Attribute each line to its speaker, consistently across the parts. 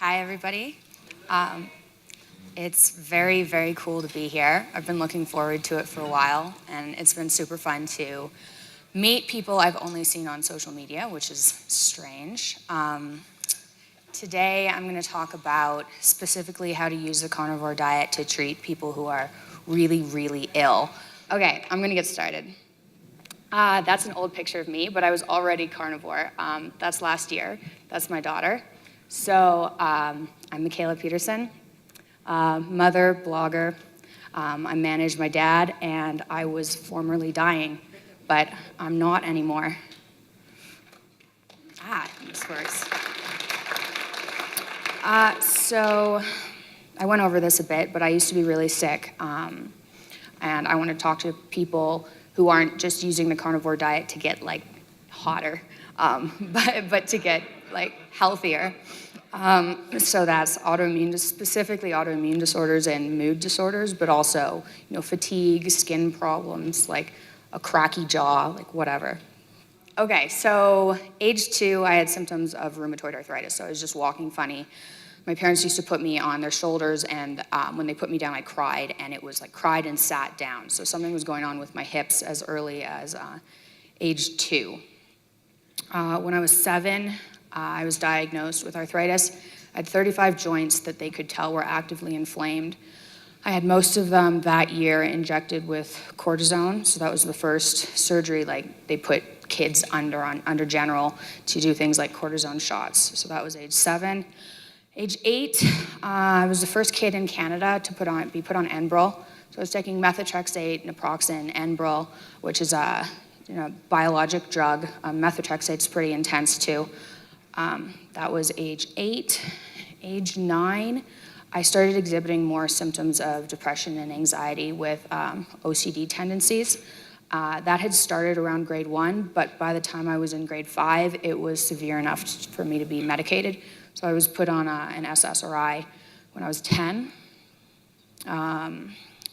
Speaker 1: Hi, everybody. It's very, very cool to be here. I've been looking forward to it for a while, and it's been super fun to meet people I've only seen on social media, which is strange. Today, I'm going to talk about specifically how to use the carnivore diet to treat people who are really, really ill. Okay, I'm going to get started. That's an old picture of me, but I was already carnivore. That's last year. That's my daughter. So I'm Mikhaila Peterson, mother, blogger. I managed my dad, and I was formerly dying, but I'm not anymore. This works. So I went over this a bit, but I used to be really sick, and I want to talk to people who aren't just using the carnivore diet to get like hotter, but to get like healthier. So that's specifically autoimmune disorders and mood disorders, but also, fatigue, skin problems, like a cracky jaw, like whatever. Okay, so age 2, I had symptoms of rheumatoid arthritis, so I was just walking funny. My parents used to put me on their shoulders, and when they put me down, I cried, and it was like cried and sat down. So something was going on with my hips as early as age 2. When I was 7, I was diagnosed with arthritis. I had 35 joints that they could tell were actively inflamed. I had most of them that year injected with cortisone, so that was the first surgery. Like they put kids under general to do things like cortisone shots. So that was age 7. Age 8, I was the first kid in Canada to be put on Enbrel. So I was taking methotrexate, naproxen, Enbrel, which is a biologic drug. Methotrexate's pretty intense too. That was age 8. Age 9, I started exhibiting more symptoms of depression and anxiety with OCD tendencies. That had started around grade 1, but by the time I was in grade 5, it was severe enough for me to be medicated. So I was put on an SSRI when I was 10.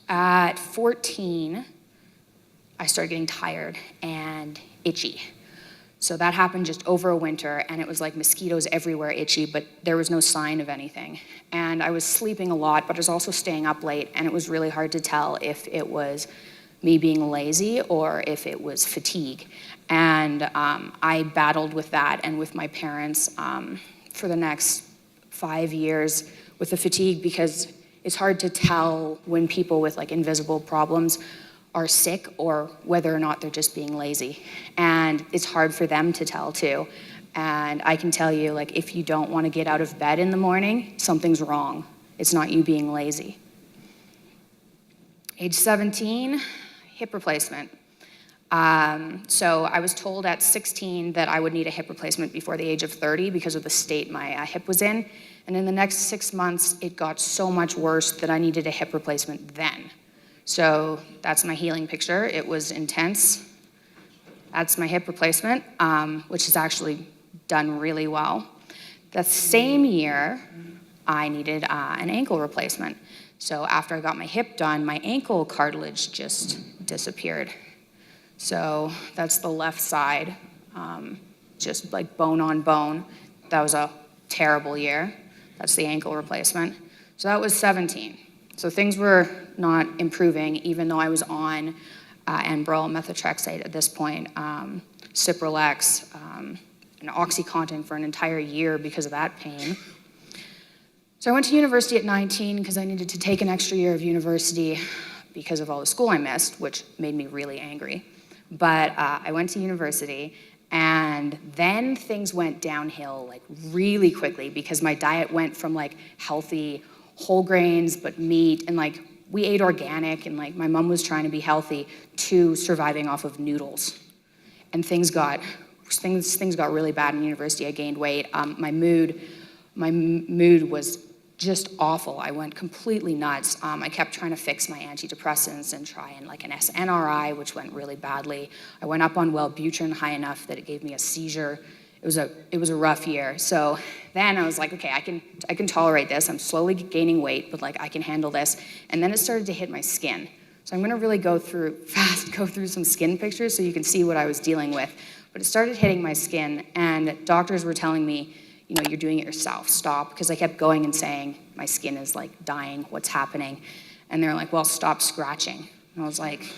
Speaker 1: At 14, I started getting tired and itchy. So that happened just over a winter, and it was like mosquitoes everywhere itchy, but there was no sign of anything. And I was sleeping a lot, but I was also staying up late, and it was really hard to tell if it was me being lazy or if it was fatigue. And I battled with that and with my parents for the next 5 years with the fatigue, because it's hard to tell when people with like invisible problems are sick or whether or not they're just being lazy. And it's hard for them to tell too. And I can tell you, like, if you don't want to get out of bed in the morning, something's wrong. It's not you being lazy. Age 17, hip replacement. So I was told at 16 that I would need a hip replacement before the age of 30 because of the state my hip was in. And in the next 6 months, it got so much worse that I needed a hip replacement then. So that's my healing picture. It was intense. That's my hip replacement, which has actually done really well. The same year, I needed an ankle replacement. So after I got my hip done, my ankle cartilage just disappeared. So that's the left side, just like bone on bone. That was a terrible year. That's the ankle replacement. So that was 17. So things were not improving, even though I was on Enbrel, methotrexate at this point, Cipralex, and OxyContin for an entire year because of that pain. So I went to university at 19 because I needed to take an extra year of university because of all the school I missed, which made me really angry. But I went to university, and then things went downhill like really quickly because my diet went from like healthy whole grains but meat, and like we ate organic, and like my mom was trying to be healthy, to surviving off of noodles. And things got really bad in university. I gained weight. My mood was just awful. I went completely nuts. I kept trying to fix my antidepressants and try and like an SNRI, which went really badly. I went up on Wellbutrin high enough that it gave me a seizure. It was a rough year. So then I was like, okay, I can tolerate this. I'm slowly gaining weight, but like I can handle this. And then it started to hit my skin. So I'm gonna really go through some skin pictures so you can see what I was dealing with. But it started hitting my skin, and doctors were telling me, you're doing it yourself, stop. Because I kept going and saying, my skin is like dying, what's happening? And they're like, well, stop scratching. And I was like,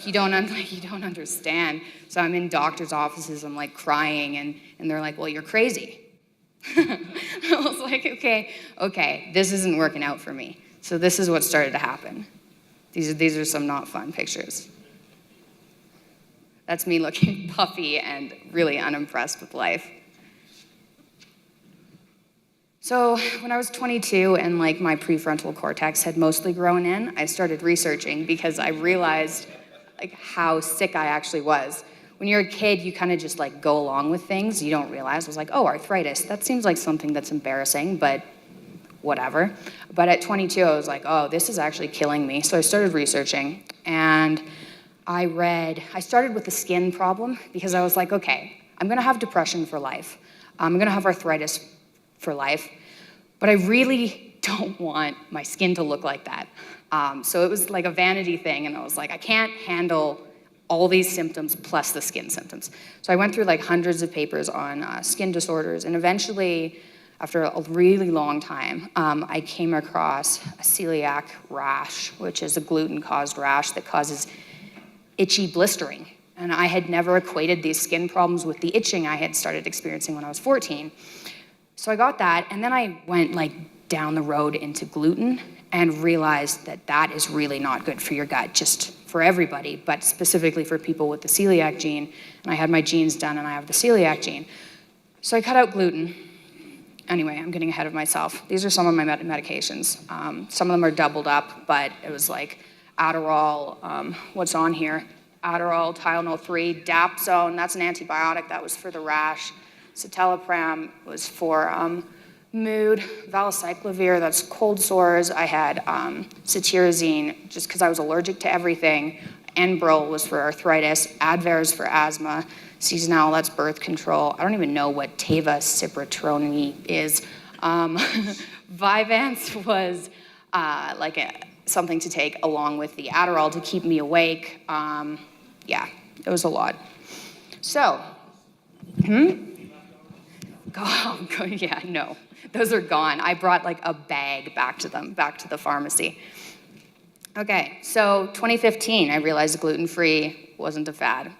Speaker 1: you don't understand. So I'm in doctor's offices, I'm like crying, and they're like, well, you're crazy. I was like, okay, this isn't working out for me. So this is what started to happen. These are some not fun pictures. That's me looking puffy and really unimpressed with life. So when I was 22 and like my prefrontal cortex had mostly grown in, I started researching because I realized like how sick I actually was. When you're a kid, you kind of just like go along with things. You don't realize. I was like, oh, arthritis. That seems like something that's embarrassing, but whatever. But at 22, I was like, oh, this is actually killing me. So I started researching, and I started with the skin problem because I was like, okay, I'm gonna have depression for life. I'm gonna have arthritis for life, but I really don't want my skin to look like that. So it was like a vanity thing, and I was like, I can't handle all these symptoms plus the skin symptoms. So I went through like hundreds of papers on skin disorders, and eventually, after a really long time, I came across a celiac rash, which is a gluten-caused rash that causes itchy blistering. And I had never equated these skin problems with the itching I had started experiencing when I was 14. So I got that, and then I went like down the road into gluten and realized that that is really not good for your gut, just for everybody, but specifically for people with the celiac gene. And I had my genes done, and I have the celiac gene. So I cut out gluten. Anyway, I'm getting ahead of myself. These are some of my medications. Some of them are doubled up, but it was like Adderall, what's on here? Adderall, Tylenol 3, Dapsone, that's an antibiotic, that was for the rash. Citalopram was for mood, valacyclovir, that's cold sores. I had cetirizine, just because I was allergic to everything. Enbrel was for arthritis. Advair is for asthma. Seasonal, that's birth control. I don't even know what Teva Ciprotroni is. Vyvanse was something to take along with the Adderall to keep me awake. Yeah, it was a lot. So, yeah, no, those are gone. I brought like a bag back to the pharmacy. Okay, so 2015, I realized gluten-free wasn't a fad.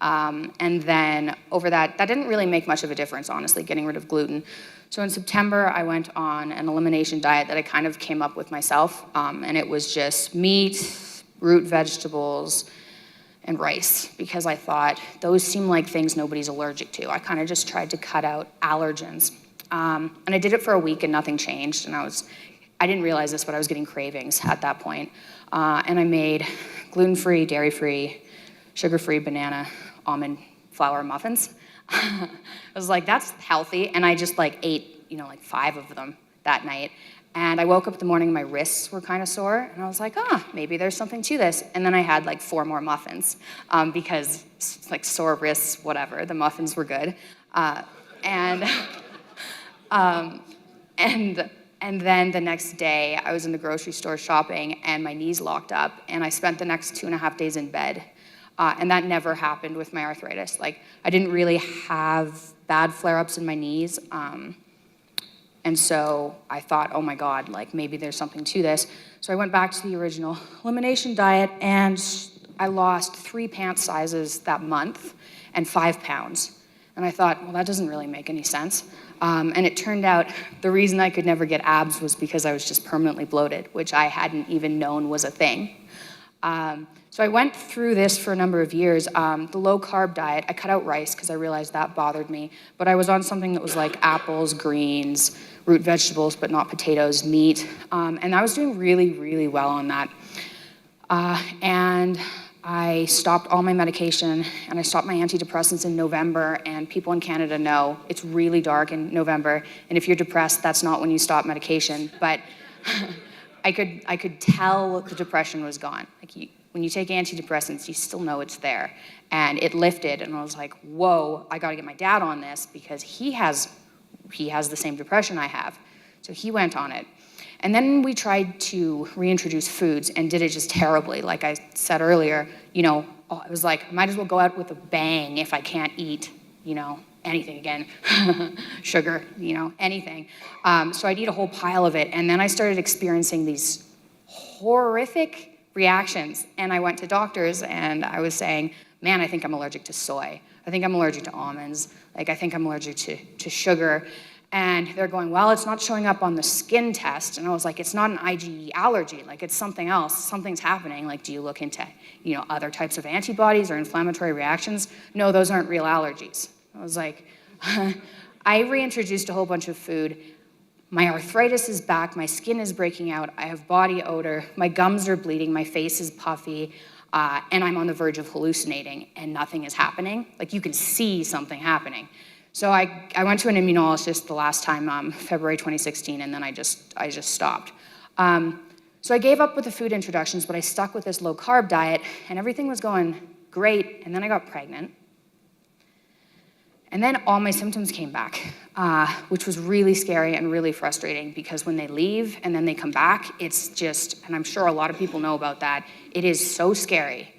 Speaker 1: And then over that didn't really make much of a difference, honestly, getting rid of gluten. So in September, I went on an elimination diet that I kind of came up with myself, and it was just meat, root vegetables, and rice, because I thought those seem like things nobody's allergic to. I kind of just tried to cut out allergens. And I did it for a week and nothing changed, and I didn't realize this, but I was getting cravings at that point. And I made gluten-free, dairy-free, sugar-free banana almond flour muffins. I was like, that's healthy, and I just like ate, like 5 of them that night. And I woke up in the morning, my wrists were kind of sore, and I was like, maybe there's something to this. And then I had like 4 more muffins because like sore wrists, whatever, the muffins were good. And then the next day, I was in the grocery store shopping, and my knees locked up, and I spent the next 2.5 days in bed. And that never happened with my arthritis. Like, I didn't really have bad flare-ups in my knees. And so I thought, oh my God, like maybe there's something to this. So I went back to the original elimination diet, and I lost 3 pant sizes that month and 5 pounds. And I thought, well, that doesn't really make any sense. And it turned out the reason I could never get abs was because I was just permanently bloated, which I hadn't even known was a thing. So I went through this for a number of years. The low-carb diet, I cut out rice because I realized that bothered me, but I was on something that was like apples, greens, root vegetables, but not potatoes, meat, and I was doing really, really well on that. And I stopped all my medication, and I stopped my antidepressants in November, and people in Canada know it's really dark in November, and if you're depressed, that's not when you stop medication, but I could tell the depression was gone. Like when you take antidepressants, you still know it's there. And it lifted, and I was like, whoa, I gotta get my dad on this because he has the same depression I have. So he went on it. And then we tried to reintroduce foods and did it just terribly. Like I said earlier, I was like, I might as well go out with a bang if I can't eat, anything again, sugar, anything. So I'd eat a whole pile of it, and then I started experiencing these horrific reactions, and I went to doctors, and I was saying, man, I think I'm allergic to soy. I think I'm allergic to almonds. Like, I think I'm allergic to sugar. And they're going, well, it's not showing up on the skin test. And I was like, it's not an IgE allergy. Like, it's something else. Something's happening. Like, do you look into, other types of antibodies or inflammatory reactions? No, those aren't real allergies. I was like, I reintroduced a whole bunch of food. My arthritis is back. My skin is breaking out. I have body odor. My gums are bleeding. My face is puffy. And I'm on the verge of hallucinating, and nothing is happening. Like, you can see something happening. So I went to an immunologist the last time, February 2016, and then I just stopped. So I gave up with the food introductions, but I stuck with this low-carb diet, and everything was going great, and then I got pregnant. And then all my symptoms came back, which was really scary and really frustrating, because when they leave and then they come back, it's just, and I'm sure a lot of people know about that, it is so scary.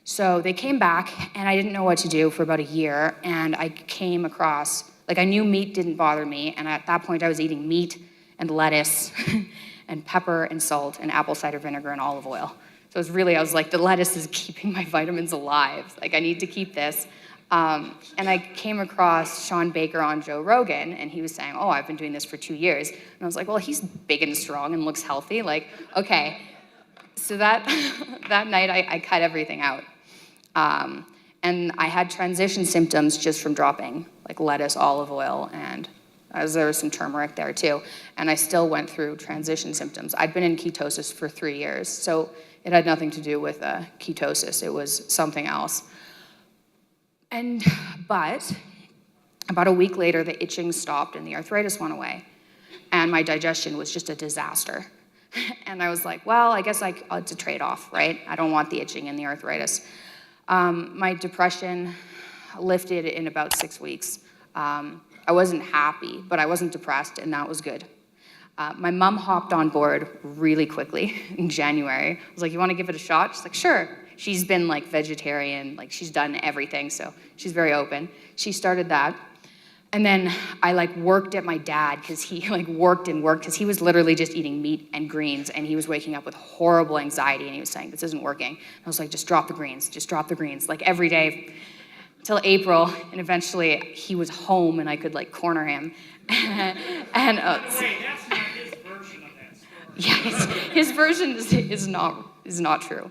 Speaker 1: So they came back, and I didn't know what to do for about a year, and I came across, I knew meat didn't bother me, and at that point I was eating meat and lettuce and pepper and salt and apple cider vinegar and olive oil. So I was like, the lettuce is keeping my vitamins alive. Like, I need to keep this. And I came across Sean Baker on Joe Rogan, and he was saying, oh, I've been doing this for 2 years. And I was like, well, he's big and strong and looks healthy. Like, okay. So that night I cut everything out. And I had transition symptoms just from dropping lettuce, olive oil, and there was some turmeric there too. And I still went through transition symptoms. I'd been in ketosis for 3 years, so it had nothing to do with ketosis. It was something else. But about a week later, the itching stopped and the arthritis went away. And my digestion was just a disaster. And I was like, well, I guess it's a trade-off, right? I don't want the itching and the arthritis. My depression lifted in about 6 weeks. I wasn't happy, but I wasn't depressed, and that was good. My mom hopped on board really quickly in January. I was like, you want to give it a shot? She's like, sure. She's been vegetarian, she's done everything, so she's very open. She started that. And then I worked at my dad, because he worked because he was literally just eating meat and greens, and he was waking up with horrible anxiety, and he was saying, this isn't working. And I was like, just drop the greens, every day till April, and eventually he was home and I could corner him. and
Speaker 2: wait, that's not his version of that story.
Speaker 1: Yeah, his version is not true.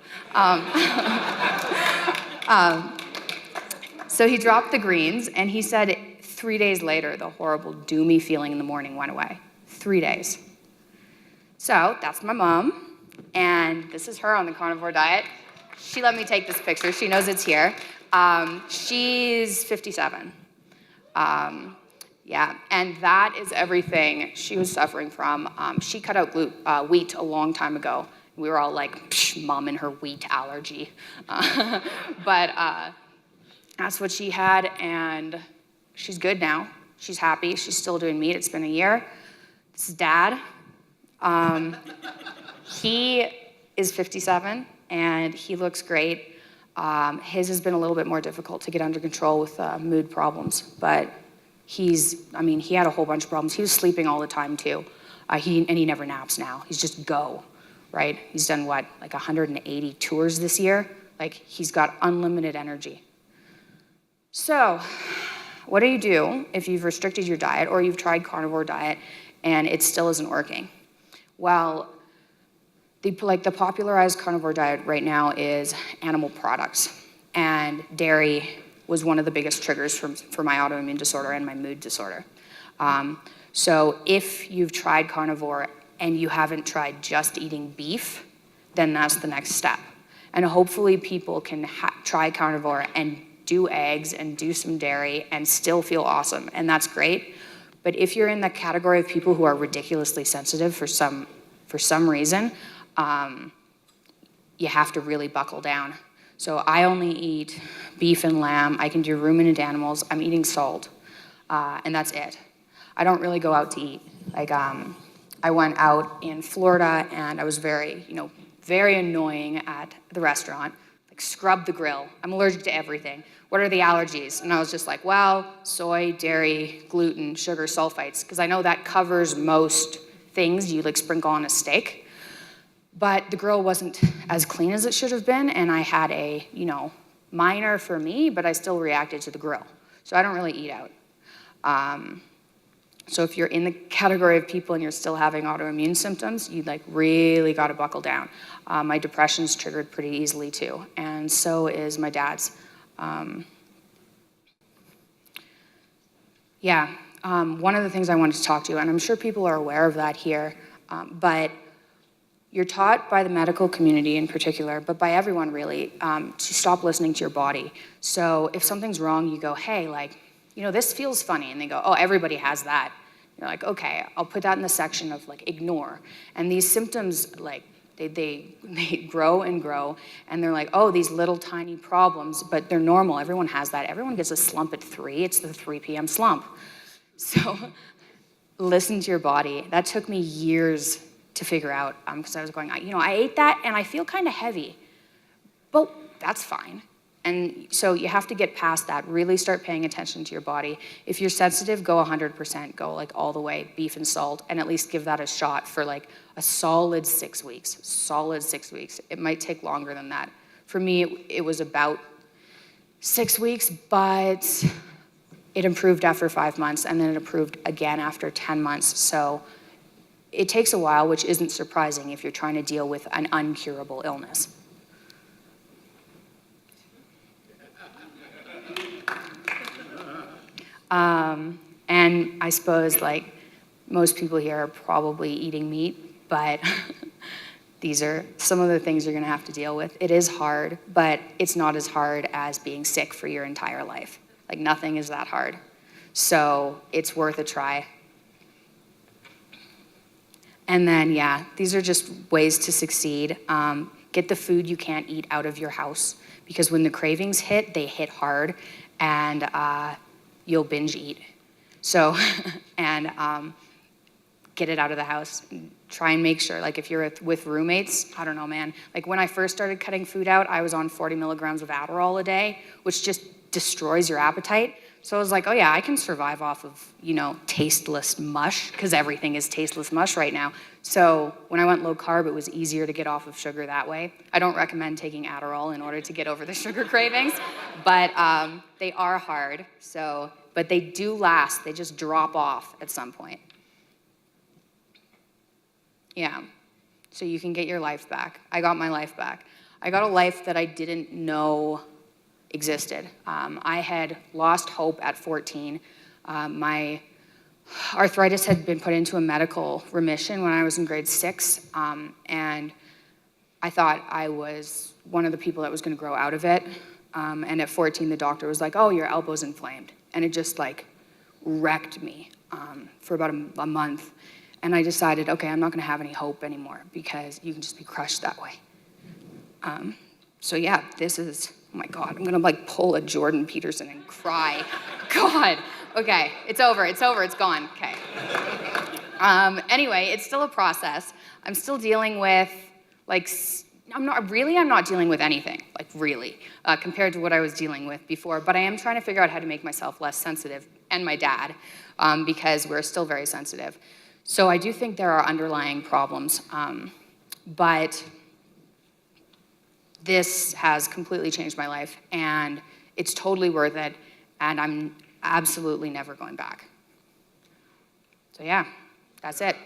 Speaker 1: So he dropped the greens, and he said 3 days later, the horrible doomy feeling in the morning went away. 3 days. So that's my mom, and this is her on the carnivore diet. She let me take this picture. She knows it's here. She's 57. Yeah, and that is everything she was suffering from. She cut out wheat a long time ago. We were all like, psh, mom and her wheat allergy. But that's what she had, and she's good now. She's happy. She's still doing meat. It's been a year. This is Dad. He is 57, and he looks great. His has been a little bit more difficult to get under control with mood problems, but he had a whole bunch of problems. He was sleeping all the time too. He never naps now. He's just go, right? He's done 180 tours this year. He's got unlimited energy. So, what do you do if you've restricted your diet or you've tried carnivore diet and it still isn't working? Well, the popularized carnivore diet right now is animal products, and dairy was one of the biggest triggers for my autoimmune disorder and my mood disorder. So if you've tried carnivore and you haven't tried just eating beef, then that's the next step. And hopefully people can try carnivore and do eggs and do some dairy and still feel awesome, and that's great. But if you're in the category of people who are ridiculously sensitive for some reason, you have to really buckle down. So I only eat beef and lamb. I can do ruminant animals. I'm eating salt, and that's it. I don't really go out to eat. I went out in Florida, and I was very annoying at the restaurant. scrub the grill. I'm allergic to everything. What are the allergies? And I was just like, well, soy, dairy, gluten, sugar, sulfites, because I know that covers most things you like sprinkle on a steak. But the grill wasn't as clean as it should have been, and I had a, minor for me, but I still reacted to the grill. So I don't really eat out. So if you're in the category of people and you're still having autoimmune symptoms, you like really got to buckle down. My depression's triggered pretty easily too, and so is my dad's. One of the things I wanted to talk to you, and I'm sure people are aware of that here, but you're taught by the medical community in particular, but by everyone really, to stop listening to your body. So if something's wrong, you go, hey, this feels funny. And they go, oh, everybody has that. You're like, okay, I'll put that in the section of ignore. And these symptoms, they grow and grow. And they're like, oh, these little tiny problems, but they're normal. Everyone has that. Everyone gets a slump at 3. It's the 3 p.m. slump. So listen to your body. That took me years to figure out, because I was going, I ate that and I feel kind of heavy. But that's fine. And so you have to get past that, really start paying attention to your body. If you're sensitive, go 100%, go all the way, beef and salt, and at least give that a shot for a solid 6 weeks, solid 6 weeks. It might take longer than that. For me, it was about 6 weeks, but it improved after 5 months, and then it improved again after 10 months. So it takes a while, which isn't surprising if you're trying to deal with an uncurable illness. And I suppose most people here are probably eating meat, but these are some of the things you're gonna have to deal with. It is hard, but it's not as hard as being sick for your entire life. Nothing is that hard. So it's worth a try. And then, these are just ways to succeed. Get the food you can't eat out of your house, because when the cravings hit, they hit hard, and you'll binge eat. So, and get it out of the house. Try and make sure, if you're with roommates, I don't know, man. When I first started cutting food out, I was on 40 milligrams of Adderall a day, which just destroys your appetite. So I was like, oh yeah, I can survive off of, tasteless mush, because everything is tasteless mush right now. So when I went low carb, it was easier to get off of sugar that way. I don't recommend taking Adderall in order to get over the sugar cravings, but they are hard. But they do last. They just drop off at some point. Yeah, so you can get your life back. I got my life back. I got a life that I didn't know existed. I had lost hope at 14. My arthritis had been put into a medical remission when I was in grade 6, and I thought I was one of the people that was going to grow out of it. And at 14, the doctor was like, oh, your elbow's inflamed. And it just wrecked me for about a month. And I decided, okay, I'm not going to have any hope anymore, because you can just be crushed that way. So yeah, this is, oh my God, I'm gonna pull a Jordan Peterson and cry. God, okay, it's over, it's gone, okay. Anyway, it's still a process. I'm still dealing with, I'm not dealing with anything, really, compared to what I was dealing with before, but I am trying to figure out how to make myself less sensitive, and my dad, because we're still very sensitive. So I do think there are underlying problems, but this has completely changed my life, and it's totally worth it, and I'm absolutely never going back. So yeah, that's it.